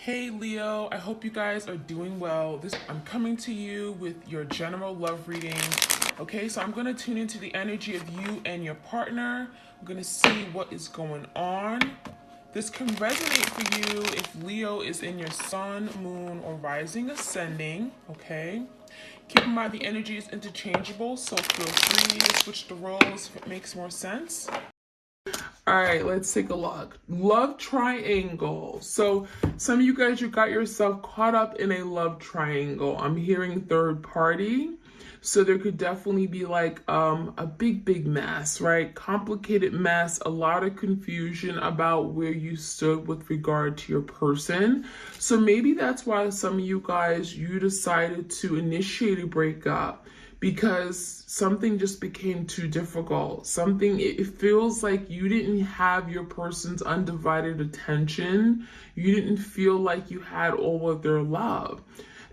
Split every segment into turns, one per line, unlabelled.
Hey Leo, I hope you guys are doing well. I'm coming to you with your general love reading. Okay, so I'm going to tune into the energy of you and your partner. I'm going to see what is going on. This can resonate for you if Leo is in your sun, moon, or rising ascending. Okay, keep in mind the energy is interchangeable, so feel free to switch the roles if it makes more sense. All right, let's take a look. Love triangle. So some of you guys, you got yourself caught up in a love triangle. I'm hearing third party. So there could definitely be like a big mess, right? Complicated mess, a lot of confusion about where you stood with regard to your person. So maybe that's why some of you guys, you decided to initiate a breakup because something just became too difficult. It feels like you didn't have your person's undivided attention. You didn't feel like you had all of their love.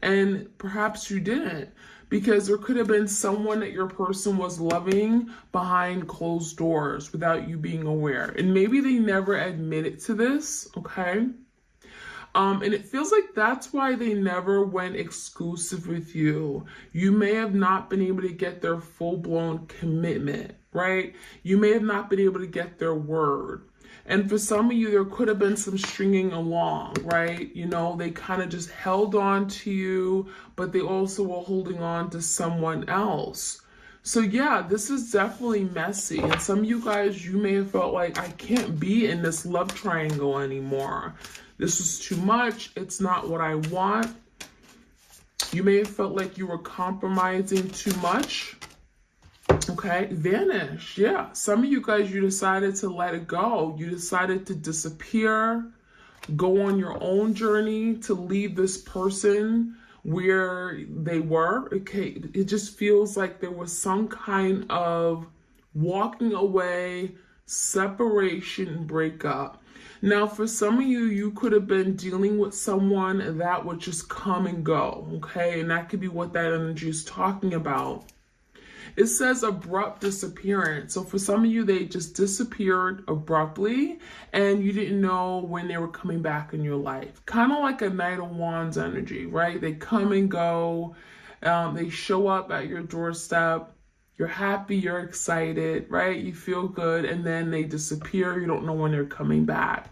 And perhaps you didn't, because there could have been someone that your person was loving behind closed doors without you being aware. And maybe they never admitted to this, okay? And it feels like that's why they never went exclusive with you. You may have not been able to get their full-blown commitment, right? You may have not been able to get their word. And for some of you, there could have been some stringing along, right? You know, they kind of just held on to you, but they also were holding on to someone else. So yeah, this is definitely messy. And some of you guys, you may have felt like, I can't be in this love triangle anymore. This is too much. It's not what I want. You may have felt like you were compromising too much. Okay, vanish. Yeah, some of you guys, you decided to let it go. You decided to disappear, go on your own journey, to leave this person where they were. Okay, it just feels like there was some kind of walking away, separation, breakup. Now, for some of you, you could have been dealing with someone that would just come and go, okay? And that could be what that energy is talking about. It says abrupt disappearance. So for some of you, they just disappeared abruptly and you didn't know when they were coming back in your life. Kind of like a Knight of Wands energy, right? They come and go. They show up at your doorstep. You're happy, you're excited, right? You feel good, and then they disappear. You don't know when they're coming back.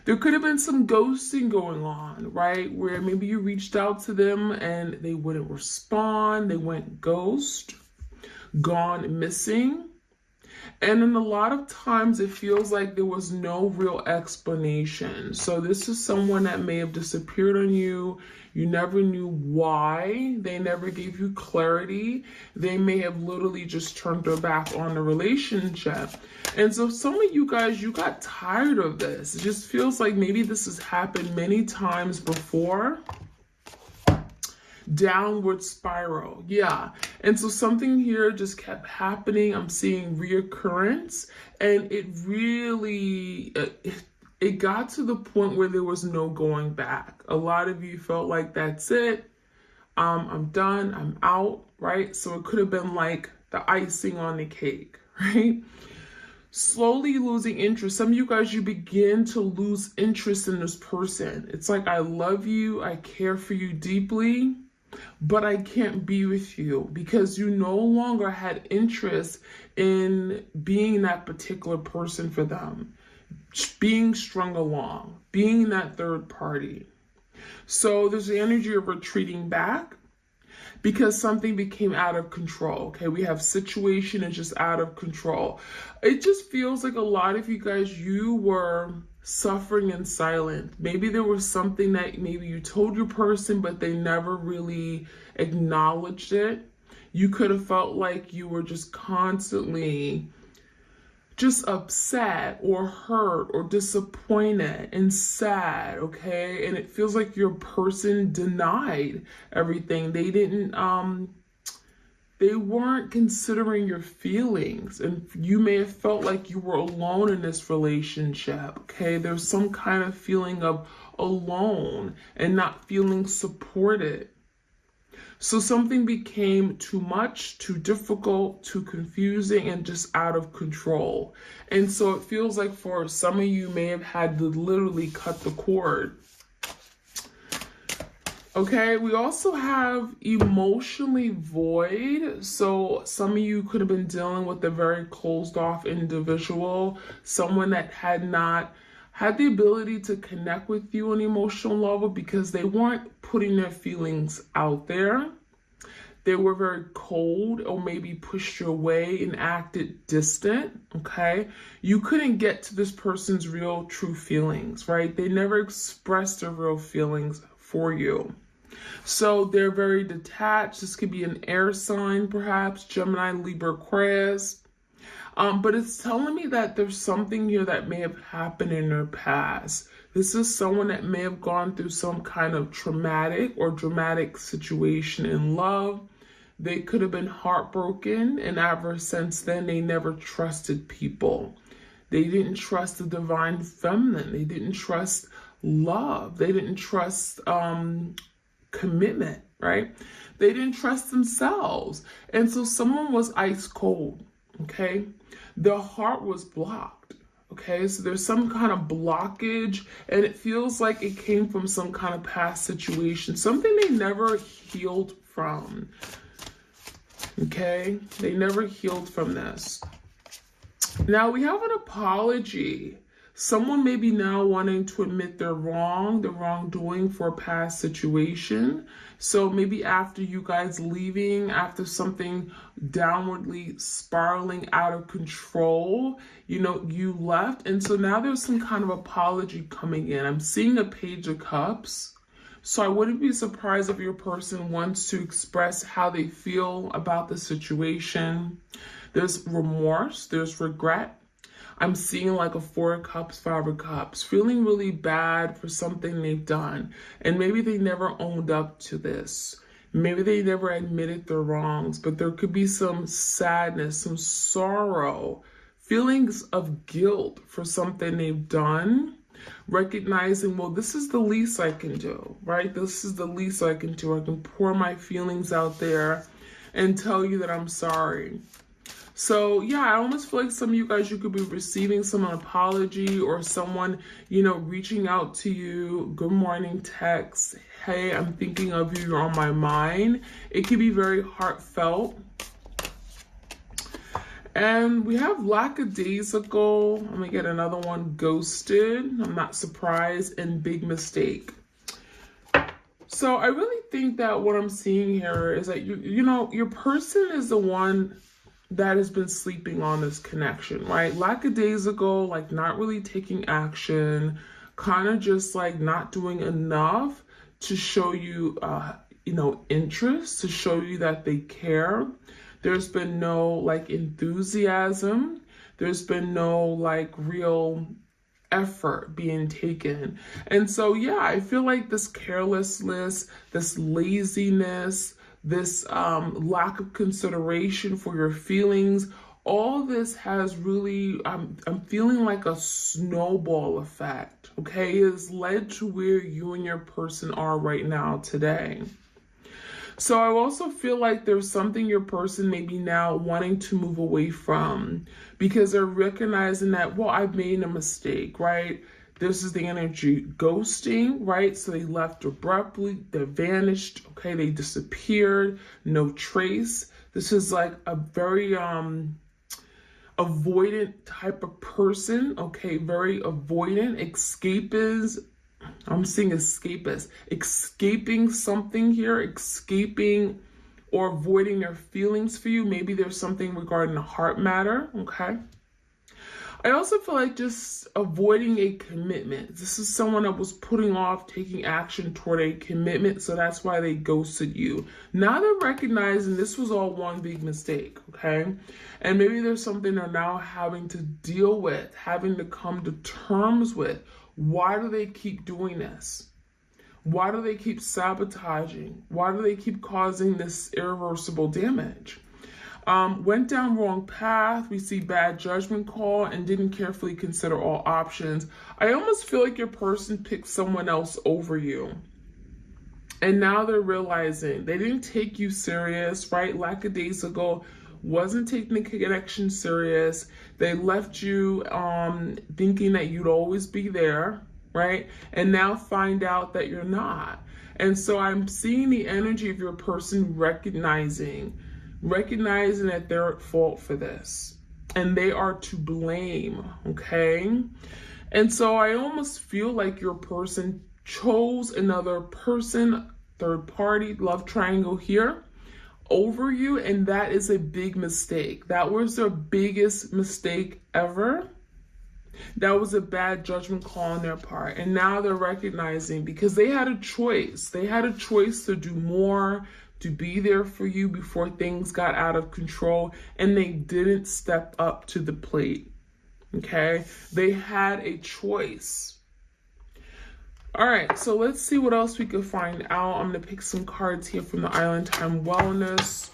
There could have been some ghosting going on, right? Where maybe you reached out to them and they wouldn't respond. They went ghost, gone missing. And then a lot of times it feels like there was no real explanation. So this is someone that may have disappeared on you. You never knew why. They never gave you clarity. They may have literally just turned their back on the relationship. And so some of you guys, you got tired of this. It just feels like maybe this has happened many times before. Downward spiral. Yeah. And so something here just kept happening. I'm seeing reoccurrence, and it really it got to the point where there was no going back. A lot of you felt like that's it. I'm done. I'm out, right? So it could have been like the icing on the cake, right? Slowly losing interest. Some of you guys, you begin to lose interest in this person. It's like, I love you. I care for you deeply, but I can't be with you, because you no longer had interest in being that particular person for them, being strung along, being that third party. So there's the energy of retreating back because something became out of control. Okay, we have situation is just out of control. It just feels like a lot of you guys, you were suffering in silence. Maybe there was something that maybe you told your person, but they never really acknowledged it. You could have felt like you were just constantly just upset or hurt or disappointed and sad, okay? And it feels like your person denied everything. They weren't considering your feelings, and you may have felt like you were alone in this relationship, okay? There's some kind of feeling of alone and not feeling supported. So something became too much, too difficult, too confusing, and just out of control. And so it feels like for some of you may have had to literally cut the cord. Okay, we also have emotionally void. So some of you could have been dealing with a very closed off individual, someone that had not had the ability to connect with you on an emotional level because they weren't putting their feelings out there. They were very cold or maybe pushed you away and acted distant, okay? You couldn't get to this person's real true feelings, right? They never expressed their real feelings for you. So they're very detached. This could be an air sign, perhaps, Gemini, Libra, Aquarius. But it's telling me that there's something here that may have happened in their past. This is someone that may have gone through some kind of traumatic or dramatic situation in love. They could have been heartbroken, and ever since then, they never trusted people. They didn't trust the divine feminine. They didn't trust love. They didn't trust commitment, right? They didn't trust themselves. And so someone was ice cold, okay? Their heart was blocked, okay? So there's some kind of blockage, and it feels like it came from some kind of past situation, something they never healed from, okay? They never healed from this. Now we have an apology. Someone may be now wanting to admit their wrongdoing for a past situation. So maybe after you guys leaving, after something downwardly spiraling out of control, you left. And so now there's some kind of apology coming in. I'm seeing a Page of Cups. So I wouldn't be surprised if your person wants to express how they feel about the situation. There's remorse, there's regret. I'm seeing like a 4 of Cups, 5 of Cups, feeling really bad for something they've done. And maybe they never owned up to this. Maybe they never admitted their wrongs, but there could be some sadness, some sorrow, feelings of guilt for something they've done. Recognizing, well, this is the least I can do, right? This is the least I can do. I can pour my feelings out there and tell you that I'm sorry. So yeah, I almost feel like some of you guys, you could be receiving some apology or someone, reaching out to you. Good morning text. Hey, I'm thinking of you. You're on my mind. It could be very heartfelt. And we have lackadaisical. I'm gonna get another one. Ghosted. I'm not surprised. And big mistake. So I really think that what I'm seeing here is that your person is the one that has been sleeping on this connection, right? Lackadaisical, like not really taking action, kind of just like not doing enough to show you, interest, to show you that they care. There's been no like enthusiasm. There's been no like real effort being taken. And so, yeah, I feel like this carelessness, this laziness, this lack of consideration for your feelings, all this has really, I'm feeling like a snowball effect, okay? It has led to where you and your person are right now today. So I also feel like there's something your person may be now wanting to move away from because they're recognizing that, well, I've made a mistake, right? This is the energy ghosting, right? So they left abruptly, they vanished, okay? They disappeared, no trace. This is like a very avoidant type of person, okay? Very avoidant, escapist. I'm seeing escapist, escaping something here, escaping or avoiding their feelings for you. Maybe there's something regarding a heart matter, okay? I also feel like just avoiding a commitment. This is someone that was putting off taking action toward a commitment, so that's why they ghosted you. Now they're recognizing this was all one big mistake, okay? And maybe there's something they're now having to deal with, having to come to terms with. Why do they keep doing this? Why do they keep sabotaging? Why do they keep causing this irreversible damage? Went down wrong path. We see bad judgment call and didn't carefully consider all options. I almost feel like your person picked someone else over you. And now they're realizing they didn't take you serious, right? Lackadaisical, wasn't taking the connection serious. They left you thinking that you'd always be there, right? And now find out that you're not. And so I'm seeing the energy of your person recognizing that they're at fault for this and they are to blame, okay? And so I almost feel like your person chose another person, third party, love triangle here, over you, and that is a big mistake. That was their biggest mistake ever. That was a bad judgment call on their part. And now they're recognizing, because they had a choice. They had a choice to do more, to be there for you before things got out of control, and they didn't step up to the plate. Okay? They had a choice. All right, so let's see what else we could find out. I'm going to pick some cards here from the Island Time Wellness.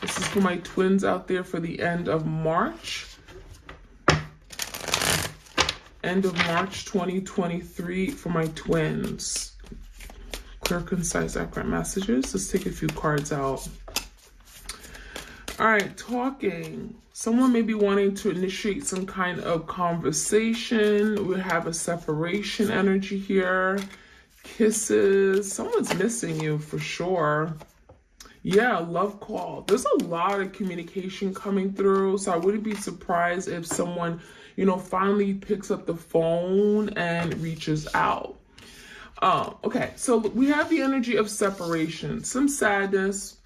This is for my twins out there for the end of March. End of March 2023 for my twins. Clear, concise, accurate messages. Let's take a few cards out. All right, talking. Someone may be wanting to initiate some kind of conversation. We have a separation energy here. Kisses. Someone's missing you for sure. Yeah, love call. There's a lot of communication coming through. So I wouldn't be surprised if someone, finally picks up the phone and reaches out. Okay, so we have the energy of separation. Some sadness.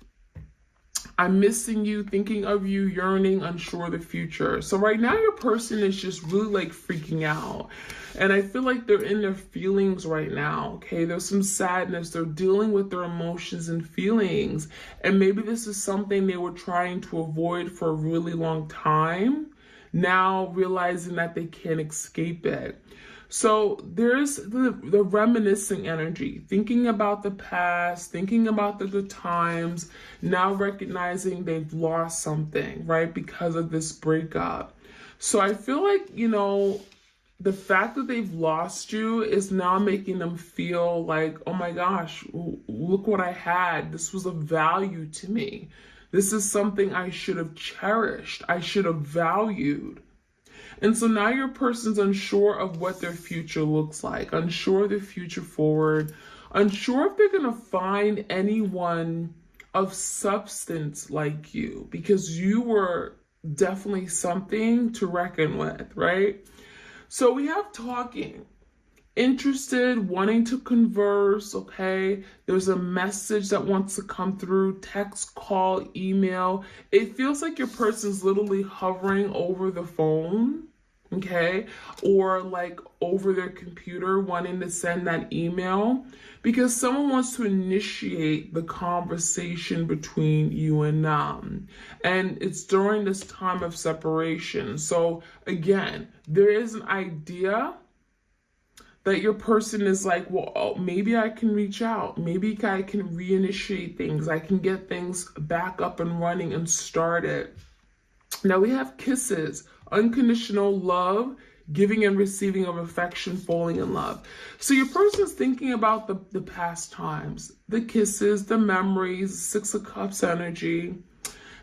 I'm missing you, thinking of you, yearning, unsure of the future. So right now your person is just really freaking out. And I feel like they're in their feelings right now, okay? There's some sadness. They're dealing with their emotions and feelings. And maybe this is something they were trying to avoid for a really long time, now realizing that they can't escape it. So there's the reminiscing energy, thinking about the past, thinking about the good times, now recognizing they've lost something, right, because of this breakup. So I feel like, the fact that they've lost you is now making them feel like, oh my gosh, look what I had. This was of value to me. This is something I should have cherished. I should have valued. And so now your person's unsure of what their future looks like, unsure of the future forward, unsure if they're going to find anyone of substance like you, because you were definitely something to reckon with, right? So we have talking, interested, wanting to converse, okay? There's a message that wants to come through, text, call, email. It feels like your person's literally hovering over the phone, okay? Or over their computer wanting to send that email because someone wants to initiate the conversation between you and them. And it's during this time of separation. So again, there is an idea that your person is maybe I can reach out. Maybe I can reinitiate things. I can get things back up and running and started. Now we have kisses, unconditional love, giving and receiving of affection, falling in love. So your person's thinking about the past times, the kisses, the memories, Six of Cups energy.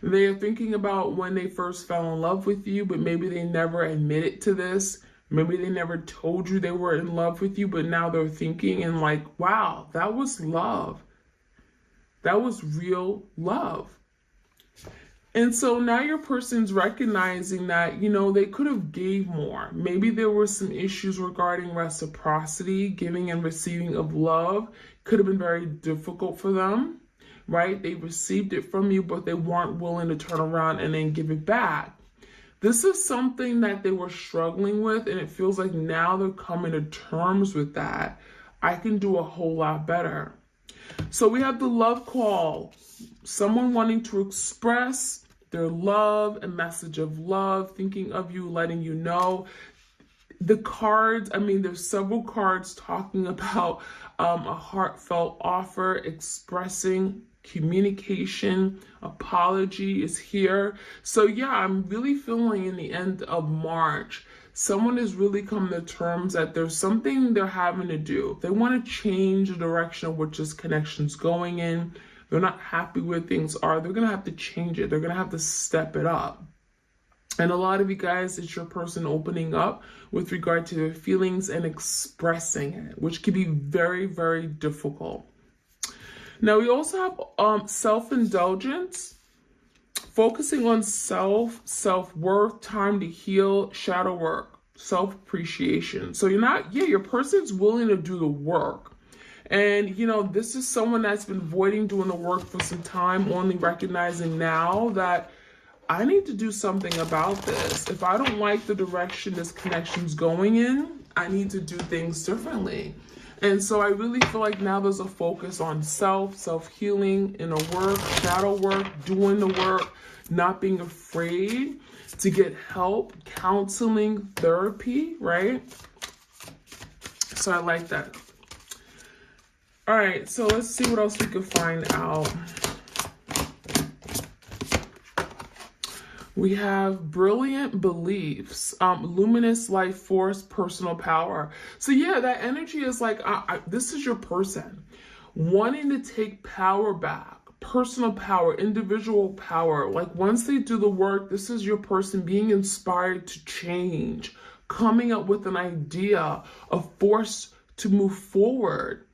They're thinking about when they first fell in love with you, but maybe they never admitted to this. Maybe they never told you they were in love with you, but now they're thinking and wow, that was love. That was real love. And so now your person's recognizing that, they could have gave more. Maybe there were some issues regarding reciprocity, giving and receiving of love. Could have been very difficult for them, right? They received it from you, but they weren't willing to turn around and then give it back. This is something that they were struggling with, and it feels like now they're coming to terms with that. I can do a whole lot better. So we have the love call. Someone wanting to express their love, a message of love, thinking of you, letting you know. The cards, there's several cards talking about a heartfelt offer, expressing, communication, apology is here. So yeah, I'm really feeling in the end of March, someone is really coming to terms that there's something they're having to do. If they want to change the direction of which this connection's going in, they're not happy where things are, they're going to have to change it. They're going to have to step it up. And a lot of you guys, it's your person opening up with regard to their feelings and expressing it, which can be very, very difficult. Now, we also have self-indulgence, focusing on self-worth, time to heal, shadow work, self-appreciation. So your person's willing to do the work. And, this is someone that's been avoiding doing the work for some time, only recognizing now that I need to do something about this. If I don't like the direction this connection's going in, I need to do things differently. And so I really feel like now there's a focus on self-healing, inner work, shadow work, doing the work, not being afraid to get help, counseling, therapy, right? So I like that. All right, so let's see what else we can find out. We have brilliant beliefs, luminous life force, personal power. So yeah, that energy is like, this is your person wanting to take power back, personal power, individual power. Like once they do the work, this is your person being inspired to change, coming up with an idea, a force to move forward,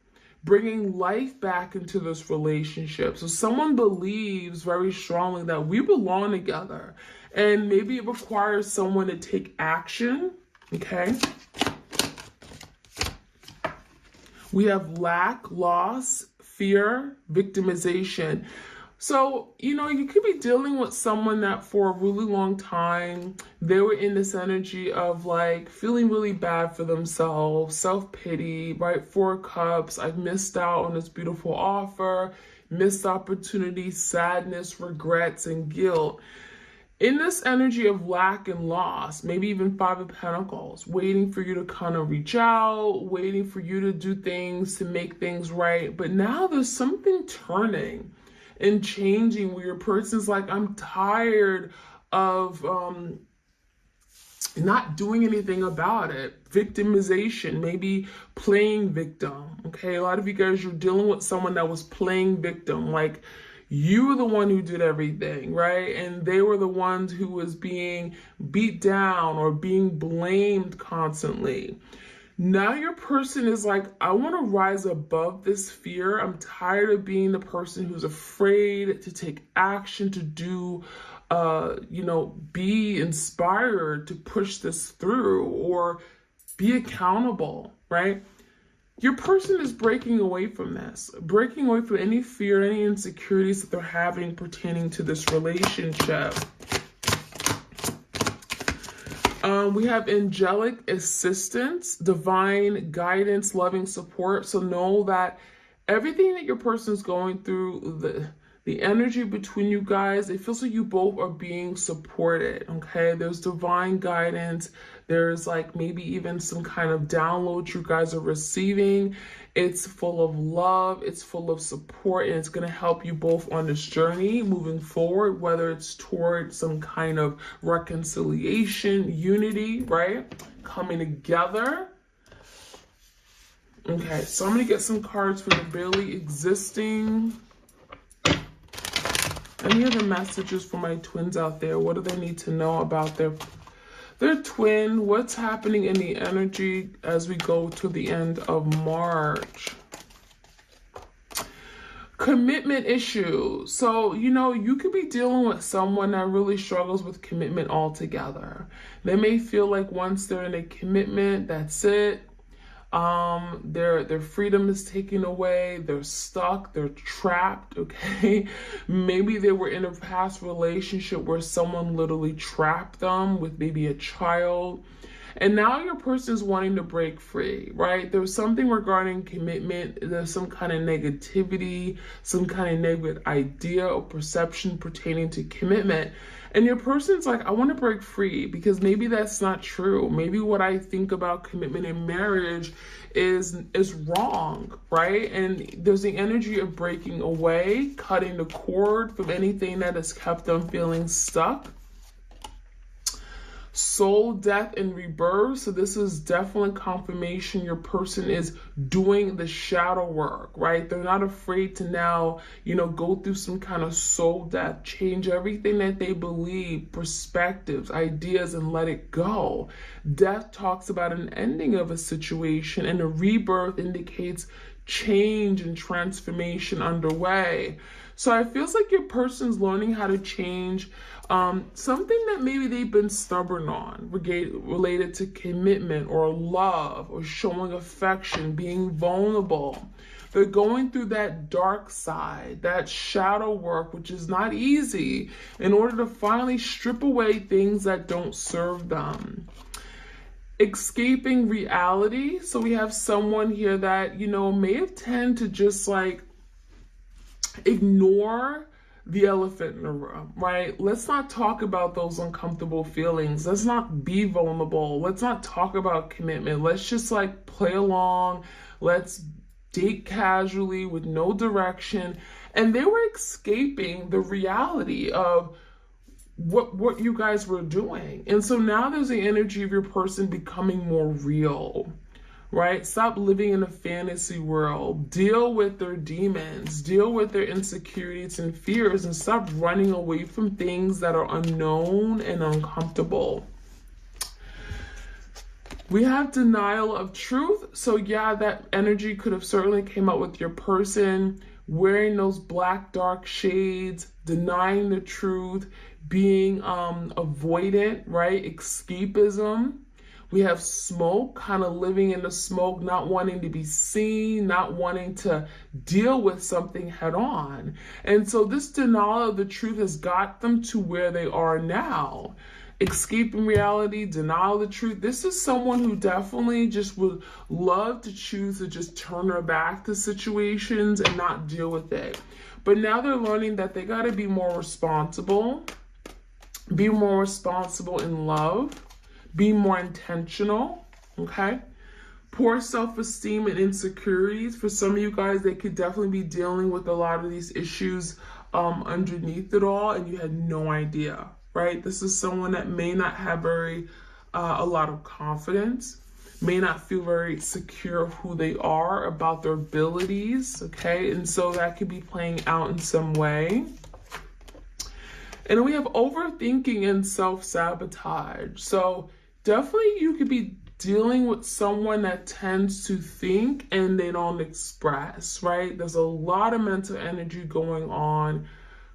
bringing life back into this relationship. So someone believes very strongly that we belong together, and maybe it requires someone to take action, okay? We have lack, loss, fear, victimization. So, you could be dealing with someone that for a really long time, they were in this energy of like feeling really bad for themselves, self-pity, right? 4 cups, I've missed out on this beautiful offer, missed opportunity, sadness, regrets, and guilt. In this energy of lack and loss, maybe even 5 of Pentacles, waiting for you to kind of reach out, waiting for you to do things to make things right. But now there's something turning and changing where your person's like, I'm tired of not doing anything about it. Victimization, maybe playing victim. Okay, a lot of you guys, you're dealing with someone that was playing victim. Like you were the one who did everything, right? And they were the ones who was being beat down or being blamed constantly. Now your person is like, I want to rise above this fear. I'm tired of being the person who's afraid to take action, to do, be inspired to push this through or be accountable, right? Your person is breaking away from this, breaking away from any fear, any insecurities that they're having pertaining to this relationship. We have angelic assistance, divine guidance, loving support. So know that everything that your person is going through, the energy between you guys, it feels like you both are being supported, okay? There's divine guidance. There's like maybe even some kind of download you guys are receiving. It's full of love. It's full of support, and it's going to help you both on this journey moving forward, whether it's toward some kind of reconciliation, unity, right? Coming together. Okay, so I'm going to get some cards for the barely existing. Any other messages for my twins out there? What do they need to know about their twin? What's happening in the energy as we go to the end of March? Commitment issues. So, you could be dealing with someone that really struggles with commitment altogether. They may feel like once they're in a commitment, that's it. Their freedom is taken away, they're stuck, they're trapped, okay? Maybe they were in a past relationship where someone literally trapped them with maybe a child. And now your person is wanting to break free, right? There's something regarding commitment. There's some kind of negativity, some kind of negative idea or perception pertaining to commitment. And your person's like, I want to break free because maybe that's not true. Maybe what I think about commitment in marriage is wrong, right? And there's the energy of breaking away, cutting the cord from anything that has kept them feeling stuck. soul death and rebirth. So this is definitely confirmation your person is doing the shadow work, right? They're not afraid to now, go through some kind of soul death, change everything that they believe, perspectives, ideas, and let it go. Death talks about an ending of a situation, and a rebirth indicates change and transformation underway. So it feels like your person's learning how to change something that maybe they've been stubborn on, related to commitment or love or showing affection, being vulnerable. They're going through that dark side, that shadow work, which is not easy, in order to finally strip away things that don't serve them. Escaping reality. So we have someone here that, may have tend to just ignore the elephant in the room, right? Let's not talk about those uncomfortable feelings. Let's not be vulnerable. Let's not talk about commitment. Let's just play along. Let's date casually with no direction. And they were escaping the reality of what you guys were doing. And so now there's the energy of your person becoming more real, right? Stop living in a fantasy world. Deal with their demons. Deal with their insecurities and fears, and stop running away from things that are unknown and uncomfortable. We have denial of truth. So yeah, that energy could have certainly came out with your person wearing those black dark shades, denying the truth, being avoidant, right? Escapism. We have smoke, kind of living in the smoke, not wanting to be seen, not wanting to deal with something head on. And so this denial of the truth has got them to where they are now. Escaping reality, denial of the truth. This is someone who definitely just would love to choose to just turn their back to situations and not deal with it. But now they're learning that they got to be more responsible in love, be more intentional, okay? Poor self-esteem and insecurities. For some of you guys, they could definitely be dealing with a lot of these issues underneath it all, and you had no idea, right? This is someone that may not have a lot of confidence, may not feel very secure of who they are, about their abilities, okay? And so that could be playing out in some way. And then we have overthinking and self-sabotage. So definitely you could be dealing with someone that tends to think and they don't express, right? There's a lot of mental energy going on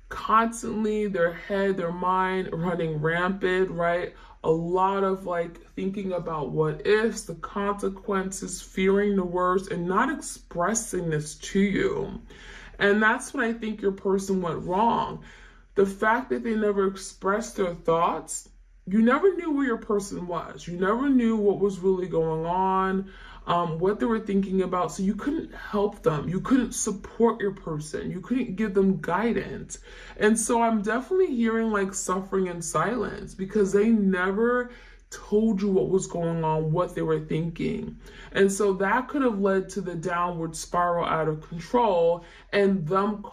constantly, their head, their mind running rampant, right? A lot of thinking about what ifs, the consequences, fearing the worst, and not expressing this to you. And that's when I think your person went wrong. The fact that they never expressed their thoughts, you never knew where your person was. You never knew what was really going on, what they were thinking about. So you couldn't help them. You couldn't support your person. You couldn't give them guidance. And so I'm definitely hearing suffering in silence, because they never told you what was going on, what they were thinking. And so that could have led to the downward spiral out of control and them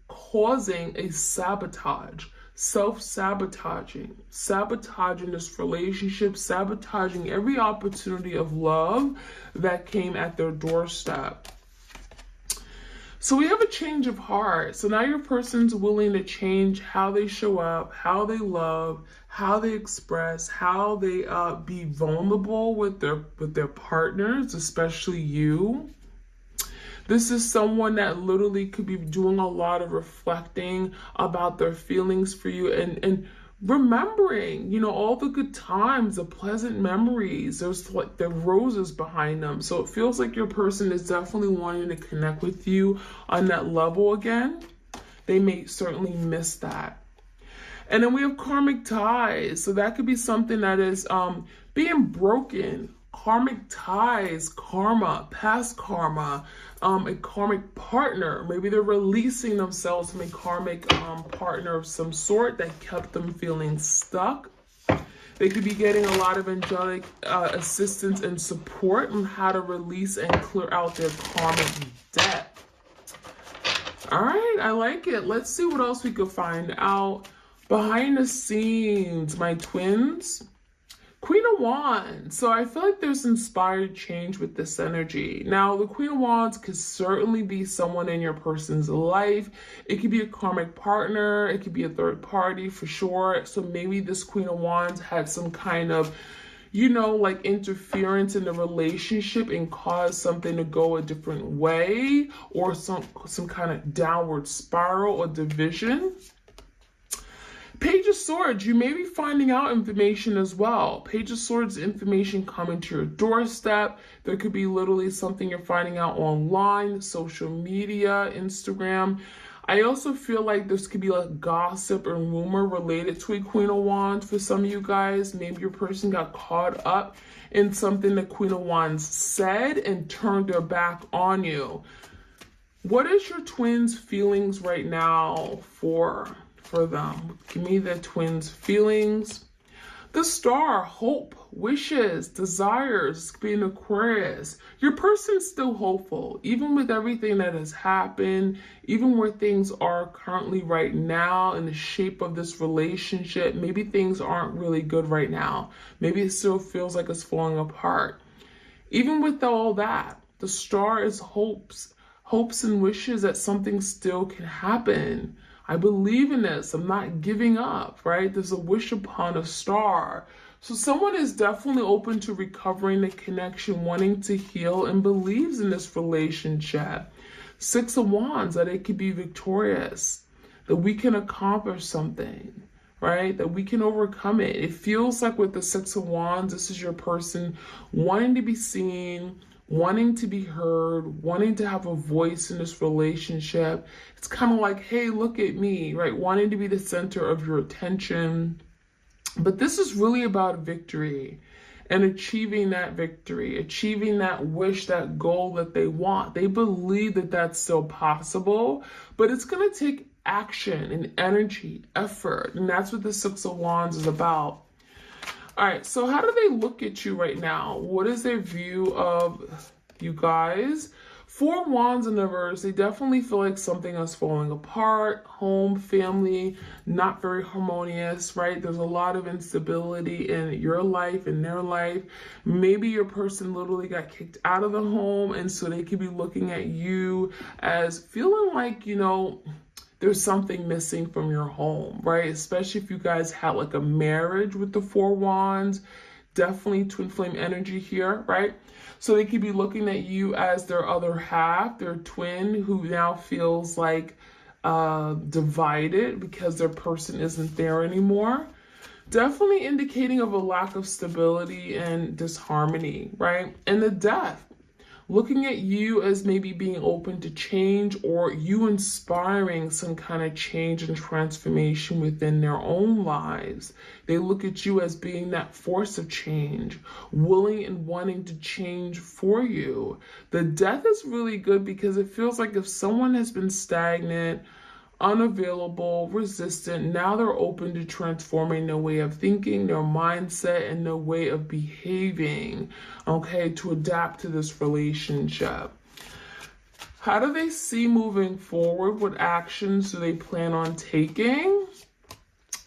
causing a sabotage, self-sabotaging, sabotaging this relationship, sabotaging every opportunity of love that came at their doorstep. So we have a change of heart. So now your person's willing to change how they show up, how they love, how they express, how they be vulnerable with their partners, especially you. This is someone that literally could be doing a lot of reflecting about their feelings for you and remembering, all the good times, the pleasant memories. There's the roses behind them. So it feels like your person is definitely wanting to connect with you on that level again. They may certainly miss that. And then we have karmic ties. So that could be something that is being broken. Karmic ties, karma, past karma, a karmic partner. Maybe they're releasing themselves from a karmic partner of some sort that kept them feeling stuck. They could be getting a lot of angelic assistance and support on how to release and clear out their karmic debt. All right, I like it. Let's see what else we could find out. Behind the scenes, my twins. Queen of Wands. So I feel like there's inspired change with this energy. Now, the Queen of Wands could certainly be someone in your person's life. It could be a karmic partner. It could be a third party for sure. So maybe this Queen of Wands had some kind of, like interference in the relationship and caused something to go a different way, or some kind of downward spiral or division. Page of Swords, you may be finding out information as well. Page of Swords, information coming to your doorstep. There could be literally something you're finding out online, social media, Instagram. I also feel like this could be like gossip or rumor related to a Queen of Wands for some of you guys. Maybe your person got caught up in something the Queen of Wands said and turned their back on you. What is your twins' feelings right now for them? Give me the twins' feelings. The Star, hope, wishes, desires, being Aquarius. Your person's still hopeful, even with everything that has happened, even where things are currently right now in the shape of this relationship. Maybe things aren't really good right now. Maybe it still feels like it's falling apart. Even with all that, the Star is hopes and wishes that something still can happen. I believe in this. I'm not giving up, right? There's a wish upon a star. So someone is definitely open to recovering the connection, wanting to heal, and believes in this relationship. Six of Wands, that it could be victorious, that we can accomplish something, right? That we can overcome it. It feels like with the Six of Wands, this is your person wanting to be seen, wanting to be heard, wanting to have a voice in this relationship. It's kind of like, hey, look at me, right? Wanting to be the center of your attention. But this is really about victory and achieving that victory, achieving that wish, that goal that they want. They believe that that's still possible, but it's going to take action and energy, effort. And that's what the Six of Wands is about. All right, so how do they look at you right now? What is their view of you guys? Four Wands in reverse, they definitely feel like something is falling apart. Home, family, not very harmonious, right? There's a lot of instability in your life, in their life. Maybe your person literally got kicked out of the home, and so they could be looking at you as feeling like, there's something missing from your home, right? Especially if you guys had like a marriage with the Four Wands. Definitely twin flame energy here, right? So they could be looking at you as their other half, their twin, who now feels like divided because their person isn't there anymore. Definitely indicating of a lack of stability and disharmony, right? And the Death. Looking at you as maybe being open to change, or you inspiring some kind of change and transformation within their own lives. They look at you as being that force of change, willing and wanting to change for you. The Death is really good because it feels like if someone has been stagnant, unavailable, resistant, now they're open to transforming their way of thinking, their mindset, and their way of behaving, okay, to adapt to this relationship. How do they see moving forward? What actions do they plan on taking?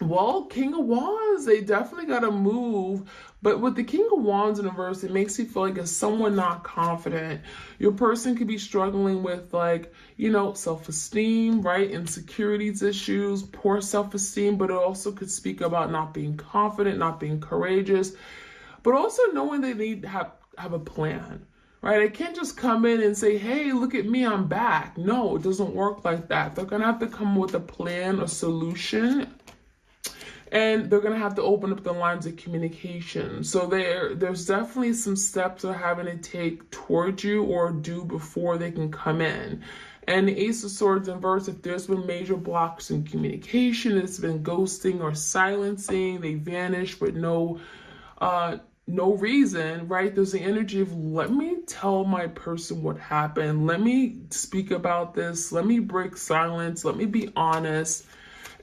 Well, King of Wands, they definitely got to move. But with the King of Wands in reverse, it makes you feel like it's someone not confident. Your person could be struggling with self-esteem, right? Insecurities issues, poor self-esteem, but it also could speak about not being confident, not being courageous, but also knowing they need to have a plan. Right? I can't just come in and say, hey, look at me, I'm back. No, it doesn't work like that. They're going to have to come with a plan, a solution, and they're going to have to open up the lines of communication. So there's definitely some steps they're having to take towards you or do before they can come in. And the Ace of Swords in reverse, if there's been major blocks in communication, it's been ghosting or silencing, they vanish with no reason, right? There's the energy of, let me tell my person what happened. Let me speak about this. Let me break silence. Let me be honest.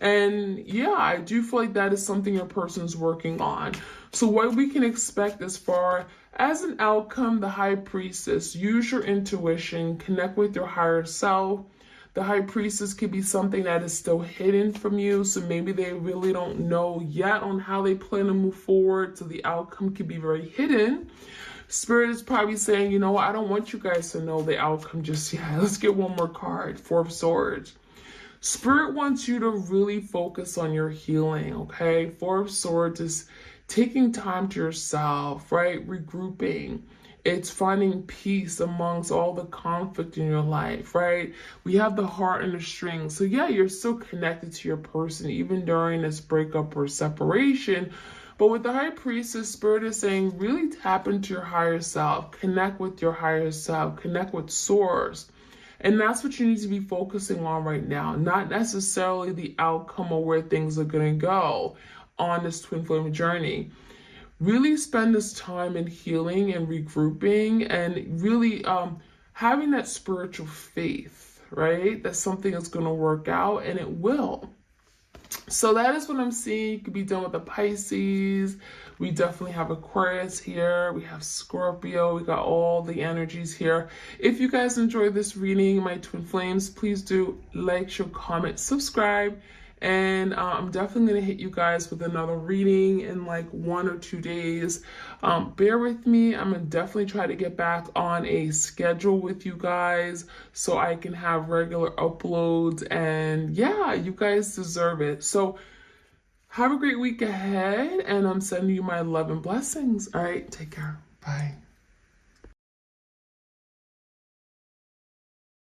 And yeah, I do feel like that is something your person's working on. So what we can expect as far as an outcome, the High Priestess, use your intuition, connect with your higher self. The High Priestess could be something that is still hidden from you. So maybe they really don't know yet on how they plan to move forward. So the outcome could be very hidden. Spirit is probably saying, you know what, I don't want you guys to know the outcome just yet. Let's get one more card. Four of Swords. Spirit wants you to really focus on your healing, okay? Four of Swords is taking time to yourself, right? Regrouping. It's finding peace amongst all the conflict in your life, right? We have the heart and the string. So yeah, you're still connected to your person, even during this breakup or separation. But with the High Priestess, Spirit is saying, really tap into your higher self, connect with your higher self, connect with Source. And that's what you need to be focusing on right now, not necessarily the outcome or where things are going to go on this twin flame journey. Really spend this time in healing and regrouping and really having that spiritual faith, right? That something is going to work out, and it will. So that is what I'm seeing. You could be done with the Pisces. We definitely have Aquarius here. We have Scorpio. We got all the energies here. If you guys enjoyed this reading, my twin flames, please do like, share, comment, subscribe. And I'm definitely going to hit you guys with another reading in like 1 or 2 days. Bear with me. I'm going to definitely try to get back on a schedule with you guys so I can have regular uploads. And yeah, you guys deserve it. So have a great week ahead. And I'm sending you my love and blessings. All right, take care. Bye.